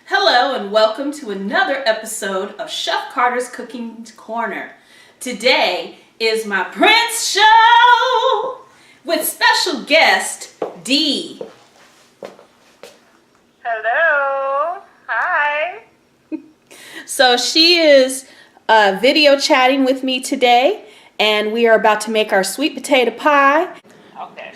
Hello and welcome to another episode of Chef Carter's Cooking Corner. Today is my Prince Show with special guest Dee. Hello. Hi. So she is video chatting with me today, and we are about to make our sweet potato pie. Okay.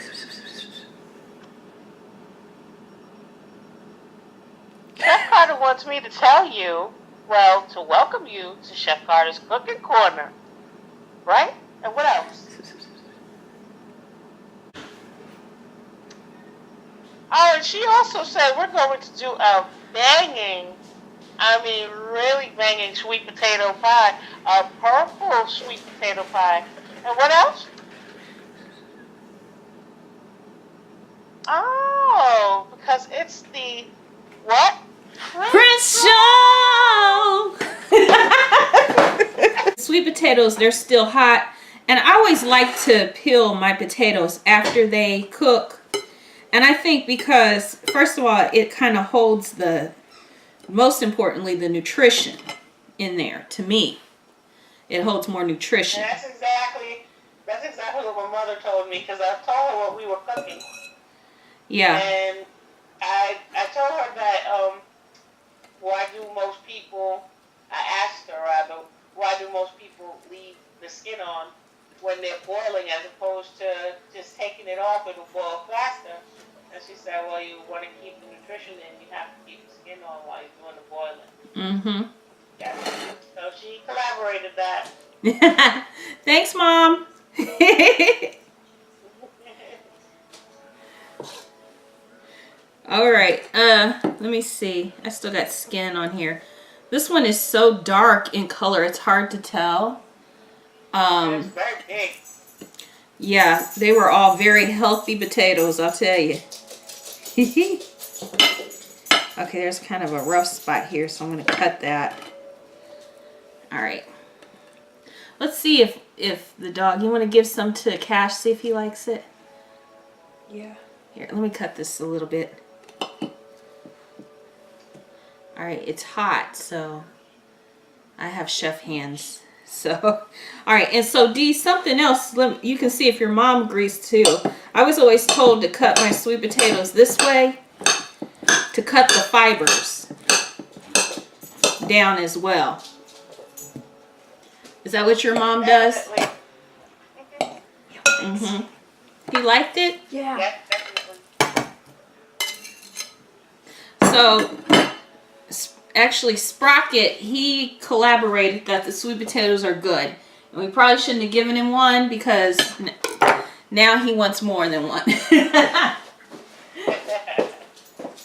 Chef Carter wants me to tell you, to welcome you to Chef Carter's Cooking Corner. Right? And what else? Oh, and she also said we're going to do a really banging sweet potato pie. A purple sweet potato pie. And what else? Oh, because it's the what? Prince Show! Sweet potatoes, they're still hot. And I always like to peel my potatoes after they cook. And I think because, first of all, it kind of holds most importantly, the nutrition in there, to me. It holds more nutrition. And that's exactly what my mother told me, because I told her what we were cooking. Yeah. And I told her that, why do most people people leave the skin on when they're boiling as opposed to just taking it off, it'll boil faster. And she said, well, you want to keep the nutrition in, you have to keep the skin on while you're doing the boiling. Mm-hmm. Yeah. So she collaborated that. Thanks, Mom. All right. Let me see. I still got skin on here. This one is so dark in color, it's hard to tell. It's very big. Yeah, they were all very healthy potatoes, I'll tell you. Okay, there's kind of a rough spot here, so I'm going to cut that. All right. Let's see if the dog, you want to give some to Cash, see if he likes it? Yeah. Here, let me cut this a little bit. All right, it's hot, so I have chef hands. So, all right, and so Dee, something else, you can see if your mom agrees too. I was always told to cut my sweet potatoes this way to cut the fibers down as well. Is that what your mom does? Mm-hmm. You liked it? Yeah. Yeah, definitely. So, actually, Sprocket, he collaborated that the sweet potatoes are good. And we probably shouldn't have given him one because now he wants more than one.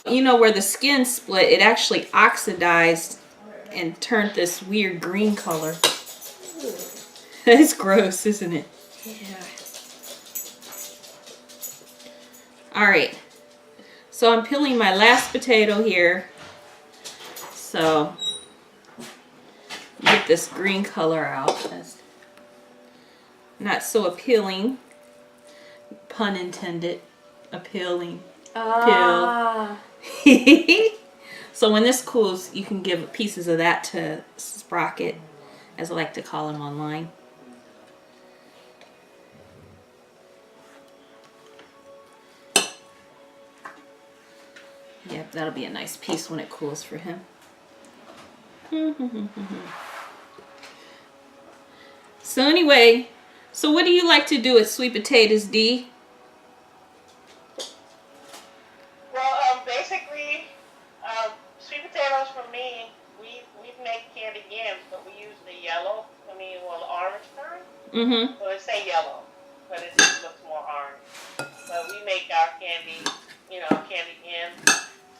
You know, where the skin split, it actually oxidized and turned this weird green color. It's gross, isn't it? Yeah. All right. So I'm peeling my last potato here. So get this green color out. That's not so appealing. Pun intended. Appealing. Ah. So when this cools, you can give pieces of that to Sprocket, as I like to call him online. Yep, that'll be a nice piece when it cools for him. So anyway, so what do you like to do with sweet potatoes, Dee? Well, basically, sweet potatoes for me, we make candied yams, but we use the orange kind. Mm-hmm. So they say yellow, but it just looks more orange. But we make our candied yams.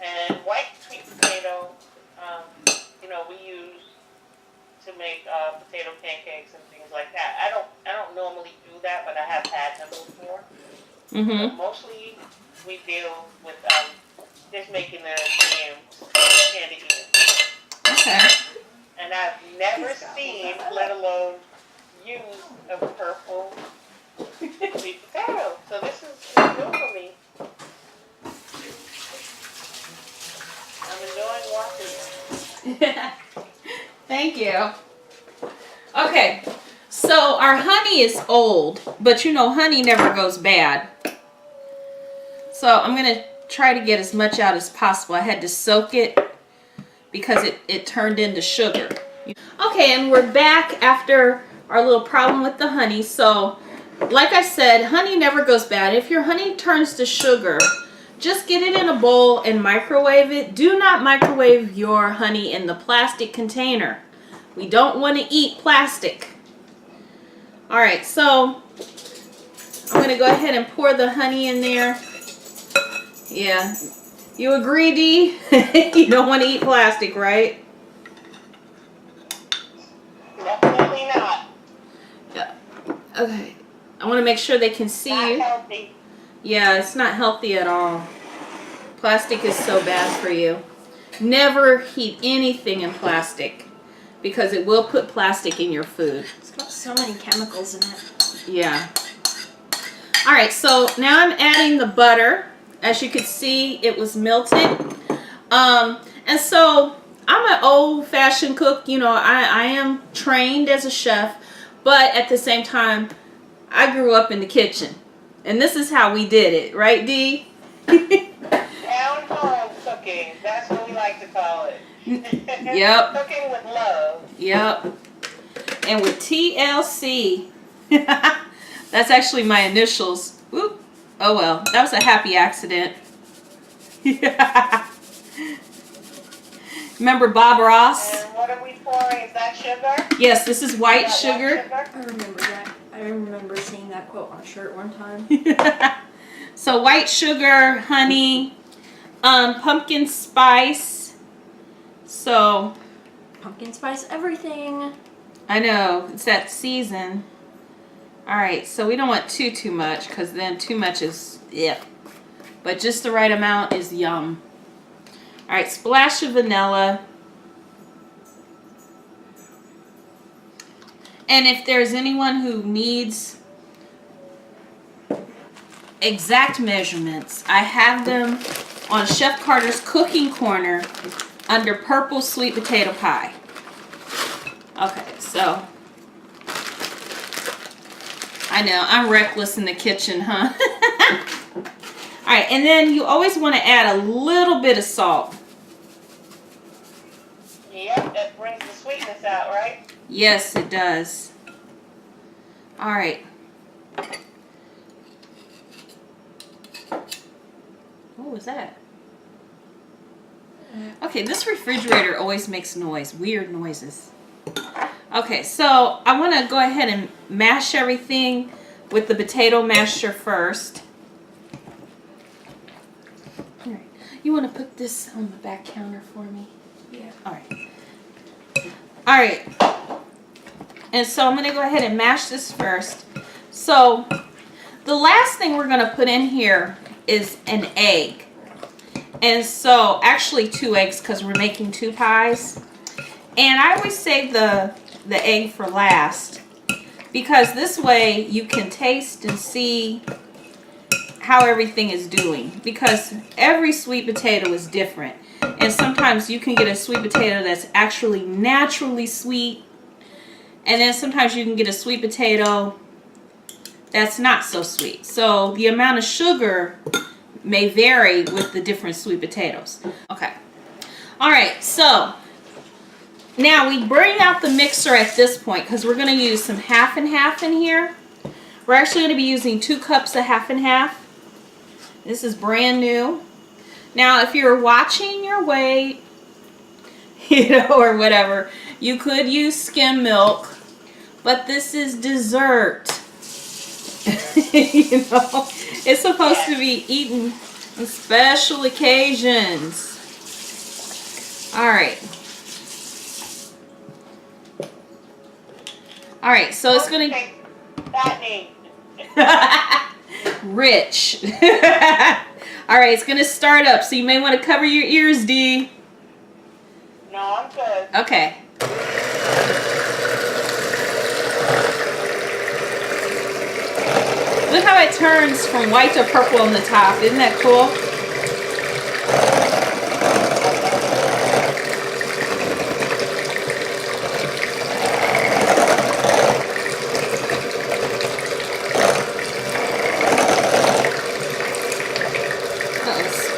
And white sweet potato, we use to make potato pancakes and things like that. I don't normally do that, but I have had them before. Mm-hmm. But mostly we deal with just making the yams, candied yams. Okay. And I've never seen, let alone use, a purple sweet potato. So this is new for me. I'm enjoying coffee. Thank you. Okay, so our honey is old, but you know honey never goes bad. So I'm going to try to get as much out as possible. I had to soak it because it turned into sugar. Okay, and we're back after our little problem with the honey. So, like I said, honey never goes bad. If your honey turns to sugar, just get it in a bowl and microwave it. Do not microwave your honey in the plastic container. We don't want to eat plastic. Alright, so I'm going to go ahead and pour the honey in there. Yeah. You agree, Dee? You don't want to eat plastic, right? Definitely not. Yeah. Okay. I want to make sure they can see you. Not healthy. Yeah, it's not healthy at all. Plastic is so bad for you. Never heat anything in plastic because it will put plastic in your food. It's got so many chemicals in it. Yeah. Alright, so now I'm adding the butter. As you can see, it was melted. And so I'm an old-fashioned cook. You know, I am trained as a chef, but at the same time, I grew up in the kitchen. And this is how we did it, right, Dee? Down home cooking. That's what we like to call it. Yep. Cooking with love. Yep. And with TLC. That's actually my initials. Whoop. Oh well, that was a happy accident. Remember Bob Ross? And what are we pouring? Is that sugar? Yes, this is white Is that sugar. I remember that. I remember seeing that quote on a shirt one time. So white sugar, honey, pumpkin spice. So Pumpkin spice everything. I know it's that season. All right, so we don't want too much because then too much is yeah. But just the right amount is yum. All right, splash of vanilla. And if there's anyone who needs exact measurements, I have them on Chef Carter's Cooking Corner under Purple Sweet Potato Pie. Okay, so I know, I'm reckless in the kitchen, huh? Alright, and then you always want to add a little bit of salt. Yep, that brings the sweetness out, right? Yes, it does. Alright. What was that? Okay, this refrigerator always makes noise. Weird noises. Okay, so I want to go ahead and mash everything with the potato masher first. Alright, you want to put this on the back counter for me? Yeah. Alright. Alright. And so I'm going to go ahead and mash this first. So the last thing we're going to put in here is an egg. And so actually 2 eggs because we're making 2 pies. And I always save the egg for last because this way you can taste and see how everything is doing, because every sweet potato is different, and sometimes you can get a sweet potato that's actually naturally sweet, and then sometimes you can get a sweet potato that's not so sweet. So the amount of sugar may vary with the different sweet potatoes. Okay. Alright, so now we bring out the mixer at this point because we're going to use some half and half in here. We're actually going to be using 2 cups of half and half. This is brand new. Now if you're watching your weight, you know, or whatever, you could use skim milk, but this is dessert. You know, it's supposed to be eaten on special occasions. Alright. Alright, so it's going to... Fattening. Rich. Alright, it's going to start up, so you may want to cover your ears, Dee. No, I'm good. Okay. Look how it turns from white to purple on the top. Isn't that cool?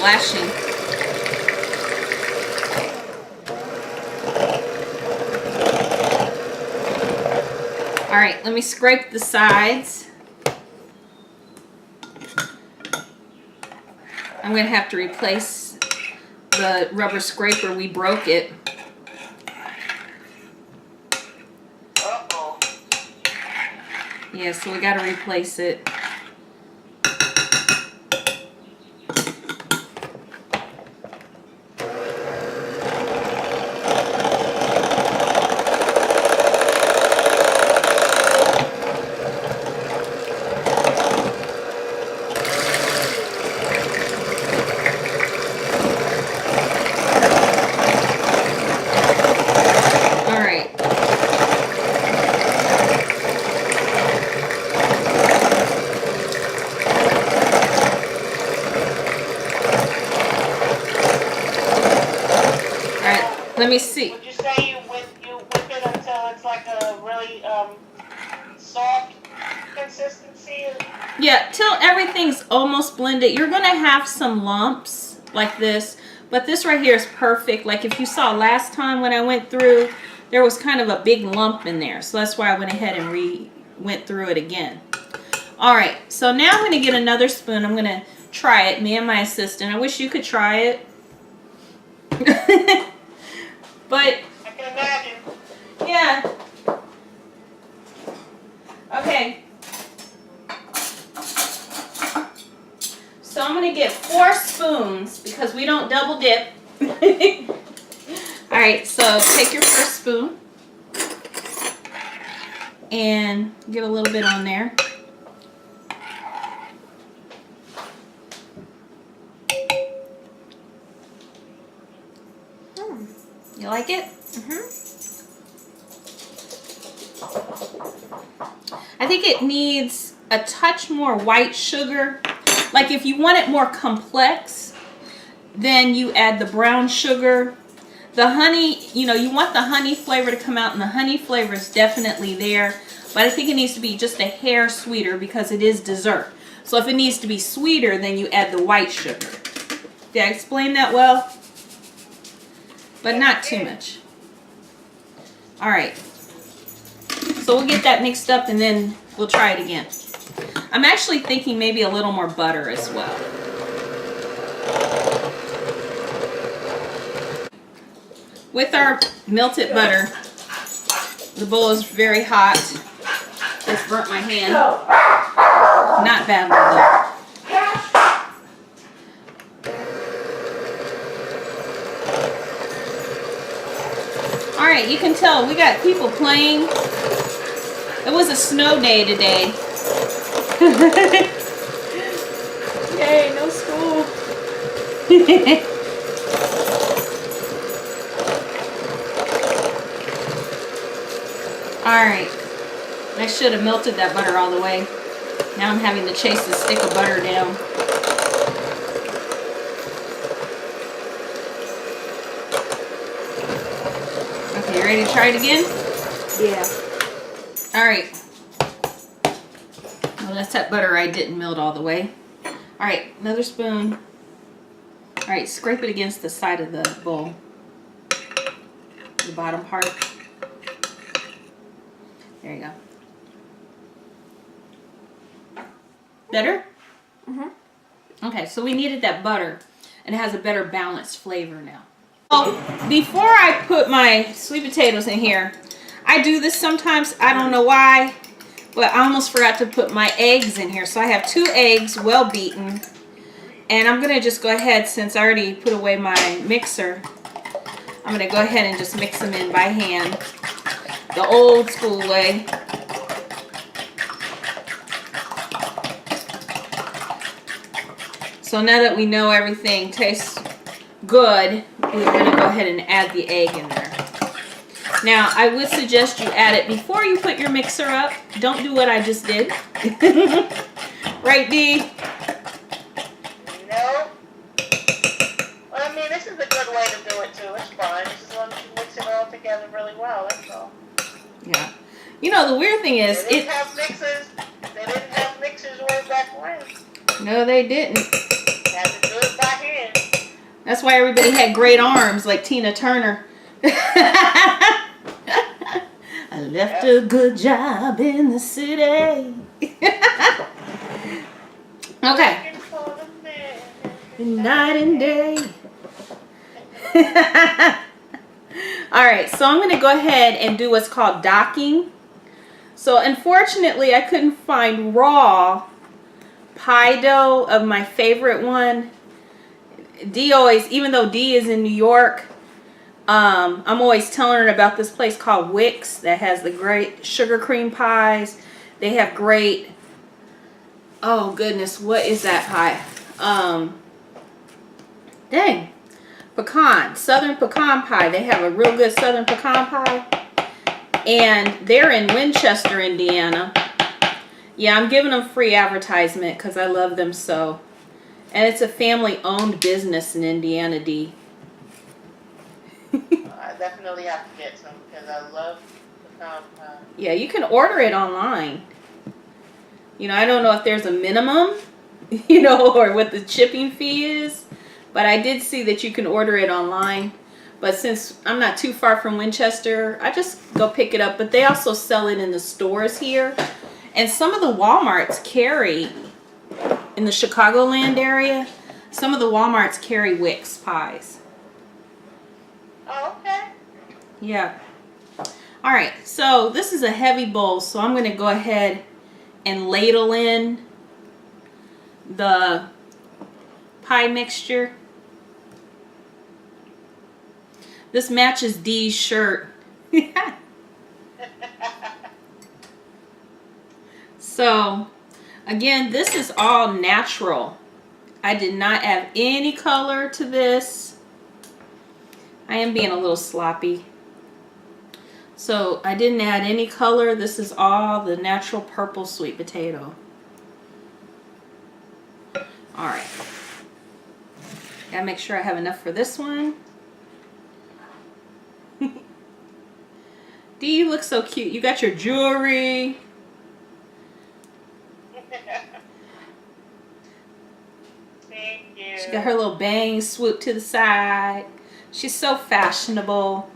splashing. All right, let me scrape the sides. I'm going to have to replace the rubber scraper. We broke it. Uh-oh. Yeah, so we got to replace it. Let me see. Would you say you whip it until it's like a really soft consistency? Yeah, till everything's almost blended. You're going to have some lumps like this, but this right here is perfect. Like if you saw last time when I went through, there was kind of a big lump in there. So that's why I went ahead and went through it again. All right, so now I'm going to get another spoon. I'm going to try it, me and my assistant. I wish you could try it. But I can imagine. Yeah. Okay. So I'm going to get 4 spoons because we don't double dip. All right, so take your first spoon and get a little bit on there. You like it? I think it needs a touch more white sugar. Like if you want it more complex, then you add the brown sugar. The honey, you know, you want the honey flavor to come out, and the honey flavor is definitely there. But I think it needs to be just a hair sweeter because it is dessert. So if it needs to be sweeter, then you add the white sugar. Did I explain that well? But not too much. All right. So we'll get that mixed up and then we'll try it again. I'm actually thinking maybe a little more butter as well. With our melted butter, the bowl is very hot. It's burnt my hand. Not badly though. Alright, you can tell we got people playing. It was a snow day today. Yay, no school. Alright, I should have melted that butter all the way. Now I'm having to chase the stick of butter down. Okay, you ready to try it again? Yeah. Alright. Well, that's that butter I didn't melt all the way. Alright, another spoon. Alright, scrape it against the side of the bowl. The bottom part. There you go. Better? Okay, so we needed that butter, and it has a better balanced flavor now. Oh, before I put my sweet potatoes in here, I do this sometimes. I don't know why, but I almost forgot to put my eggs in here. So I have 2 eggs, well beaten, and I'm gonna just go ahead, since I already put away my mixer, I'm gonna go ahead and just mix them in by hand, the old school way. So now that we know everything tastes good, we're going to go ahead and add the egg in there. Now, I would suggest you add it before you put your mixer up. Don't do what I just did. Right, Dee? No. Well, I mean, this is a good way to do it, too. It's fine. Just as long as you mix it all together really well, that's all. Yeah. You know, the weird thing is... They didn't have mixers. They didn't have mixers way back when. No, they didn't. Had to do it by hand. That's why everybody had great arms like Tina Turner. I left a good job in the city. Okay. Night and day. Alright, so I'm going to go ahead and do what's called docking. So unfortunately, I couldn't find raw pie dough of my favorite one. Dee always, even though Dee is in New York, I'm always telling her about this place called Wix that has the great sugar cream pies. They have great, oh goodness, what is that pie? Dang, southern pecan pie. They have a real good southern pecan pie. And they're in Winchester, Indiana. Yeah, I'm giving them free advertisement because I love them so. And it's a family-owned business in Indiana, Dee. I definitely have to get some because I love pecan pie. Yeah, you can order it online. You know, I don't know if there's a minimum, you know, or what the shipping fee is. But I did see that you can order it online. But since I'm not too far from Winchester, I just go pick it up. But they also sell it in the stores here. And some of the Walmarts carry, in the Chicagoland area, some of the Walmarts carry Wix pies. Oh, okay. Yeah. All right, so this is a heavy bowl, so I'm going to go ahead and ladle in the pie mixture. This matches Dee's shirt. So, again, this is all natural. I did not add any color to this. I am being a little sloppy. So, I didn't add any color. This is all the natural purple sweet potato. Alright. Gotta make sure I have enough for this one. Dee, you look so cute. You got your jewelry. Thank you. She got her little bangs swooped to the side. She's so fashionable.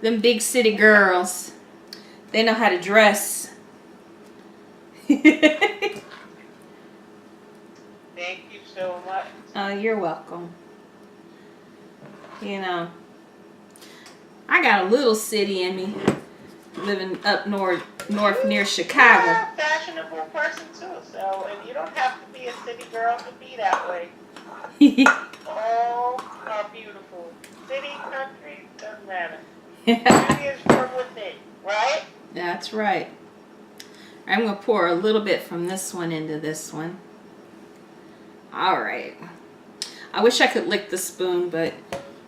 Them big city girls. They know how to dress. Thank you so much. Oh, you're welcome. You know, I got a little city in me. Living up north near Chicago. You're a fashionable person too, so and you don't have to be a city girl to be that way. All are beautiful. City, country, doesn't matter. Beauty is from within, right? That's right. I'm going to pour a little bit from this one into this one. All right. I wish I could lick the spoon, but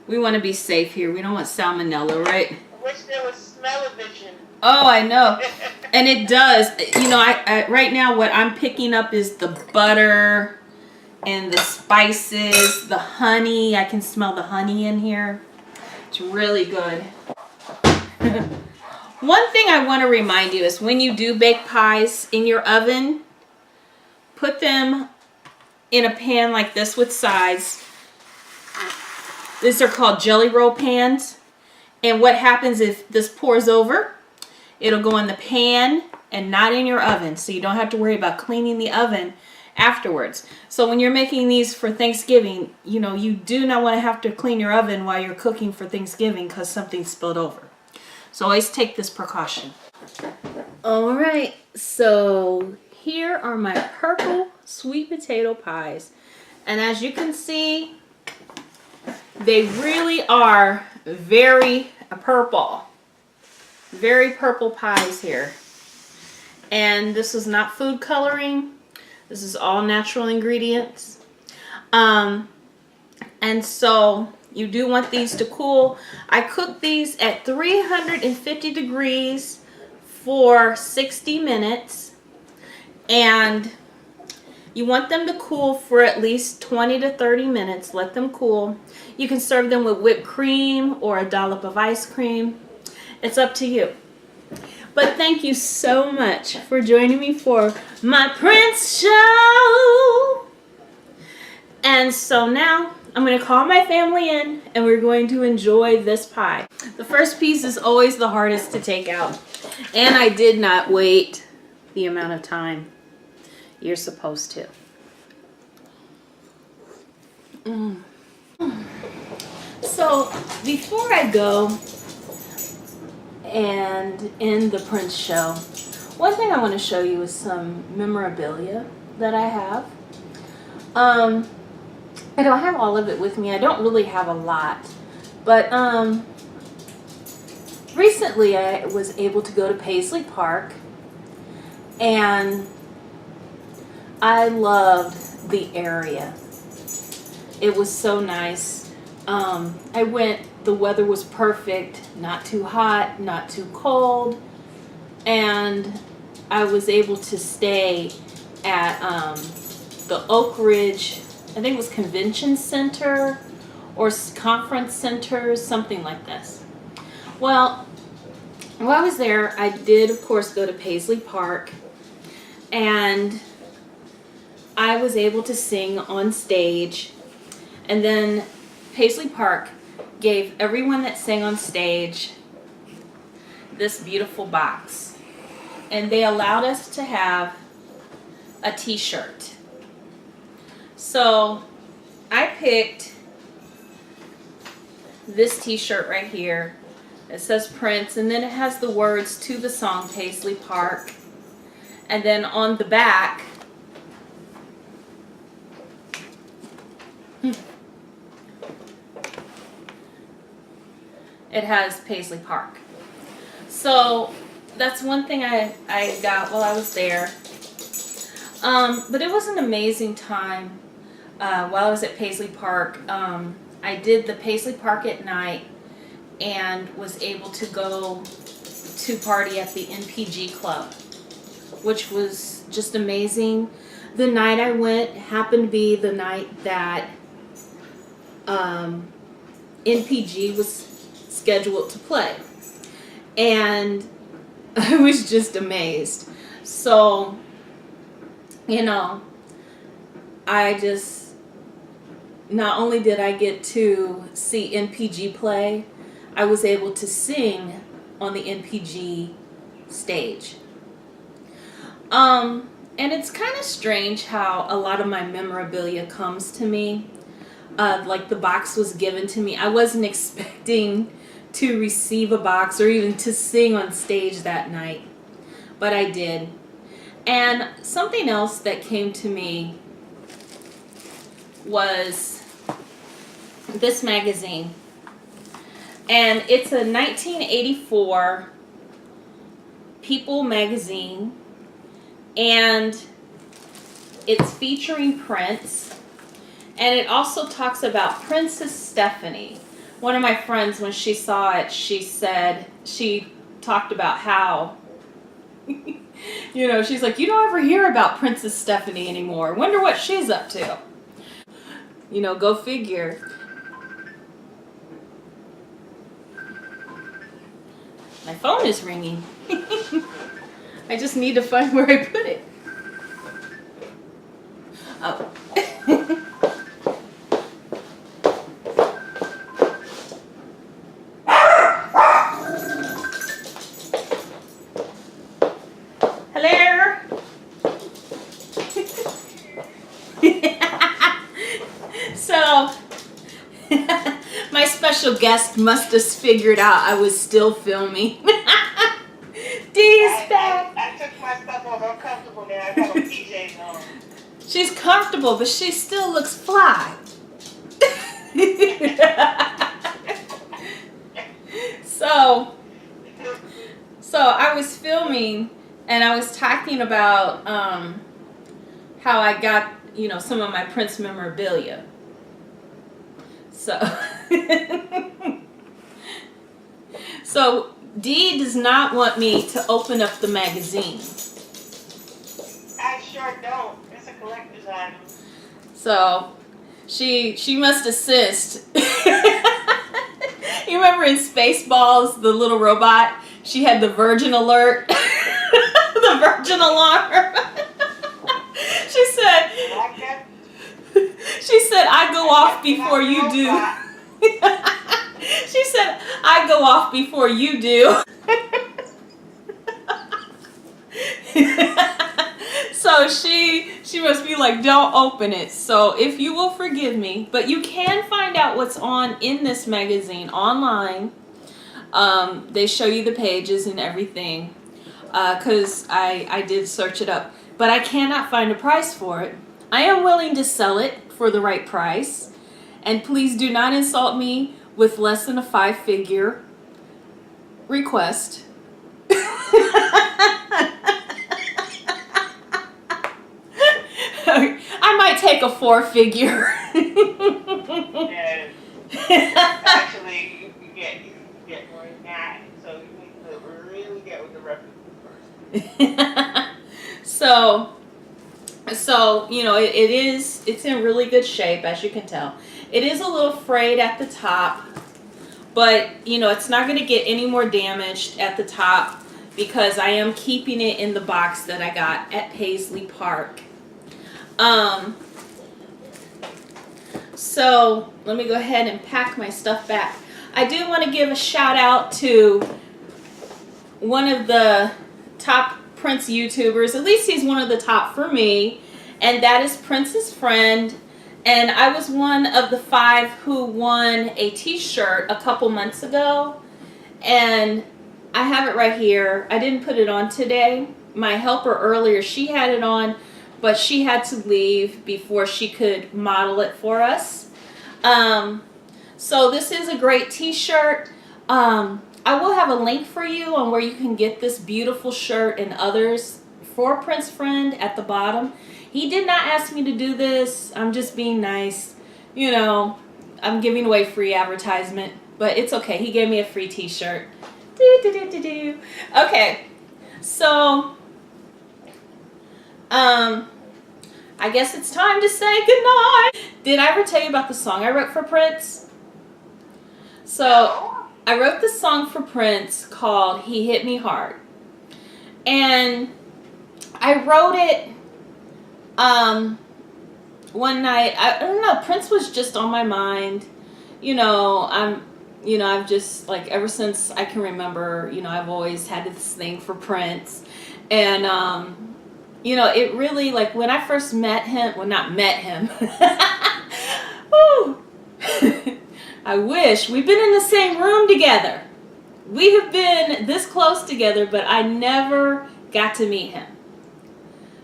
we want to be safe here. We don't want salmonella, right? I wish there was smell-o-vision. Oh, I know. And it does. You know, I right now what I'm picking up is the butter and the spices, the honey. I can smell the honey in here. It's really good. One thing I want to remind you is when you do bake pies in your oven, put them in a pan like this with sides. These are called jelly roll pans. And what happens if this pours over, it'll go in the pan and not in your oven. So you don't have to worry about cleaning the oven afterwards. So when you're making these for Thanksgiving, you know, you do not want to have to clean your oven while you're cooking for Thanksgiving because something spilled over. So always take this precaution. All right, so here are my purple sweet potato pies. And as you can see, they really are very purple. Very purple pies here. And this is not food coloring. This is all natural ingredients. And so you do want these to cool. I cook these at 350 degrees for 60 minutes. And you want them to cool for at least 20 to 30 minutes. Let them cool. You can serve them with whipped cream or a dollop of ice cream. It's up to you. But thank you so much for joining me for my Prince show. And so now I'm going to call my family in and we're going to enjoy this pie. The first piece is always the hardest to take out. And I did not wait the amount of time you're supposed to. So before I go and end the Prince show, one thing I want to show you is some memorabilia that I have. I don't have all of it with me. I don't really have a lot. But recently I was able to go to Paisley Park and I loved the area. It was so nice. I went, the weather was perfect, not too hot, not too cold, and I was able to stay at the Oak Ridge, I think it was Convention Center or Conference Center, something like this. Well, while I was there, I did, of course, go to Paisley Park, and I was able to sing on stage. And then Paisley Park gave everyone that sang on stage this beautiful box. And they allowed us to have a t-shirt. So I picked this t-shirt right here. It says Prince, and then it has the words to the song Paisley Park. And then on the back, it has Paisley Park. So that's one thing I got while I was there. But it was an amazing time while I was at Paisley Park. I did the Paisley Park at night and was able to go to party at the NPG Club, which was just amazing. The night I went happened to be the night that NPG was scheduled to play, and I was just amazed. So, you know, I just, not only did I get to see NPG play, I was able to sing on the NPG stage. And it's kind of strange how a lot of my memorabilia comes to me. Like the box was given to me. I wasn't expecting to receive a box or even to sing on stage that night, but I did. And something else that came to me was this magazine. And it's a 1984 People magazine, and it's featuring Prince. And it also talks about Princess Stephanie. One of my friends, when she saw it, she said, she talked about how, you know, she's like, you don't ever hear about Princess Stephanie anymore. Wonder what she's up to. You know, go figure. My phone is ringing. I just need to find where I put it. Oh. So, my special guest must have figured out I was still filming. Dee's back. I took my stuff off. I'm comfortable now. I got my PJs on. She's comfortable, but she still looks fly. So I was filming and I was talking about how I got, you know, some of my Prince memorabilia. So Dee does not want me to open up the magazine. I sure don't. It's a collector's item. So she must assist. You remember in Spaceballs, the little robot? She had the Virgin alert, the Virgin alarm. She said, I go off before you do. She said, I go off before you do. So she must be like, don't open it. So if you will forgive me, but you can find out what's on in this magazine online. They show you the pages and everything, because I did search it up, but I cannot find a price for it. I am willing to sell it for the right price, and please do not insult me with less than a 5-figure request. I might take a 4-figure. Yes. Actually, you can get more than that. So you need to really get with the reference first. So you know, it's in really good shape, as you can tell. It is a little frayed at the top, but you know, it's not going to get any more damaged at the top because I am keeping it in the box that I got at Paisley Park. So let me go ahead and pack my stuff back. I do want to give a shout out to one of the top Prince YouTubers. At least he's one of the top for me, and that is Prince's friend. And I was one of the 5 who won a t-shirt a couple months ago, and I have it right here. I didn't put it on today. My helper earlier, she had it on, but she had to leave before she could model it for us. So this is a great t-shirt. I will have a link for you on where you can get this beautiful shirt and others for Prince Friend at the bottom. He did not ask me to do this. I'm just being nice. You know, I'm giving away free advertisement, but it's okay. He gave me a free t-shirt. Okay, so I guess it's time to say goodnight. Did I ever tell you about the song I wrote for Prince? So I wrote this song for Prince called He Hit Me Hard. And I wrote it one night. I don't know, Prince was just on my mind. You know, I've just, like, ever since I can remember, you know, I've always had this thing for Prince. And you know, it really, like, when I first met him, well, not met him. Woo. I wish. We've been in the same room together. We have been this close together, but I never got to meet him.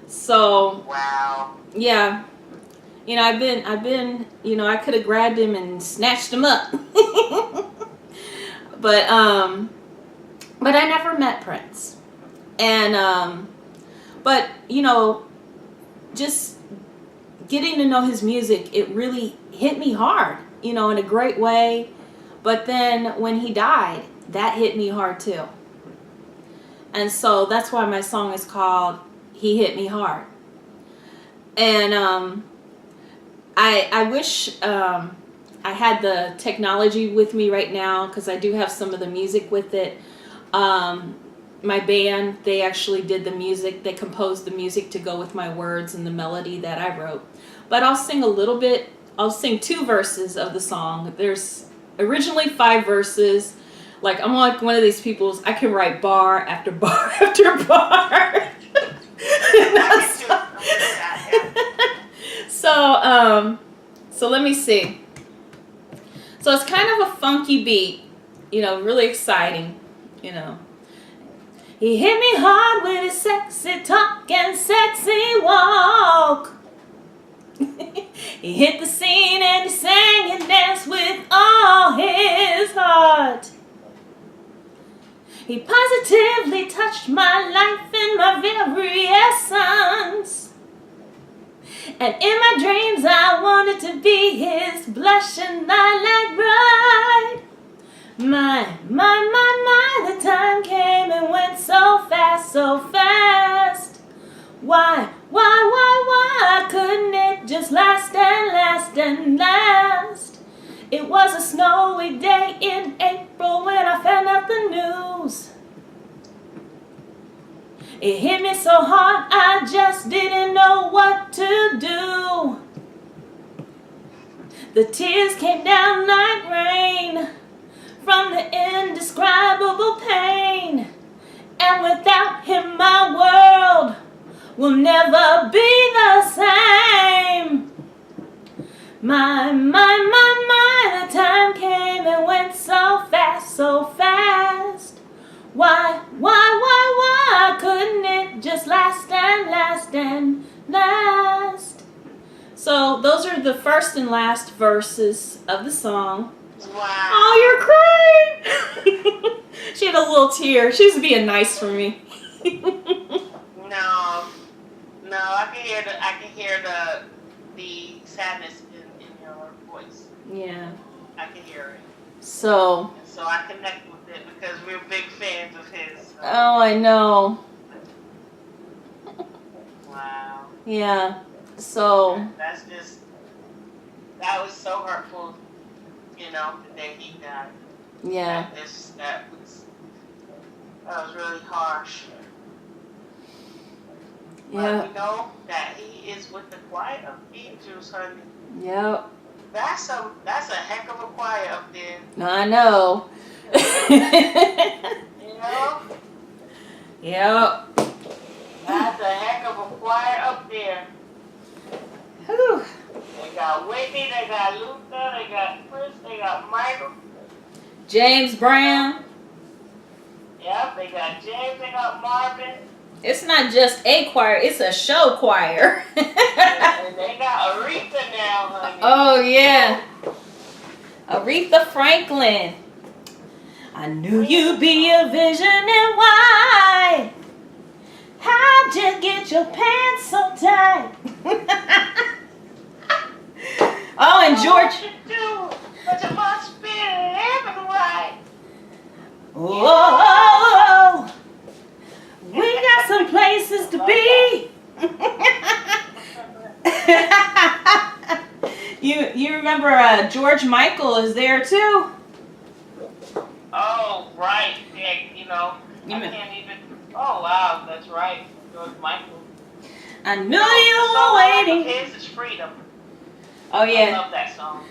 So, Wow. yeah. You know, I've been, you know, I could have grabbed him and snatched him up. But I never met Prince. And, but, you know, just getting to know his music, it really hit me hard, you know, in a great way. But then when he died, that hit me hard too. And so that's why my song is called He Hit Me Hard. And I wish I had the technology with me right now, because I do have some of the music with it. My band, they actually did the music. They composed the music to go with my words and the melody that I wrote. But I'll sing a little bit. I'll sing 2 verses of the song. There's originally 5 verses. Like, I'm like one of these people, I can write bar after bar after bar. So let me see. So it's kind of a funky beat, you know, really exciting, you know. He hit me hard with his sexy talk and sexy walk. He hit the scene and he sang and danced with all his heart. He positively touched my life in my very essence. And in my dreams I wanted to be his blushing lilac bride. My, the time came and went so fast, so fast. Why couldn't it just last and last and last? It was a snowy day in April when I found out the news. It hit me so hard I just didn't know what to do. The tears came down like rain from the indescribable pain. And without him, my world will never be the same. My, the time came and went so fast, so fast. Why couldn't it just last and last and last? So those are the first and last verses of the song. Wow. Oh, you're crying. She had a little tear. She was being nice for me. No, I can hear the sadness in your voice. Yeah. I can hear it. So. And so I connect with it because we're big fans of his. So. Oh, I know. Wow. Yeah. So. That was so hurtful, the day he died. Yeah. That was really harsh. Yeah. But that he is with the choir of angels, honey. Yep. That's a heck of a choir up there. I know. Yep. That's a heck of a choir up there. Whew. They got Whitney, they got Luther, they got Chris, they got Michael. James Brown. Yep, they got James, they got Marvin. It's not just a choir, it's a show choir. And they got Aretha now, honey. Oh, yeah. Aretha Franklin. I knew you'd be a vision and why? How'd you get your pants so tight? Oh, and George. But you must be living right. Whoa, we got some places to be. You remember George Michael is there too? Oh, right. Yeah, I can't even. Oh, wow, that's right. George Michael. I knew you were waiting. His is Freedom. Oh, yeah. I love that song.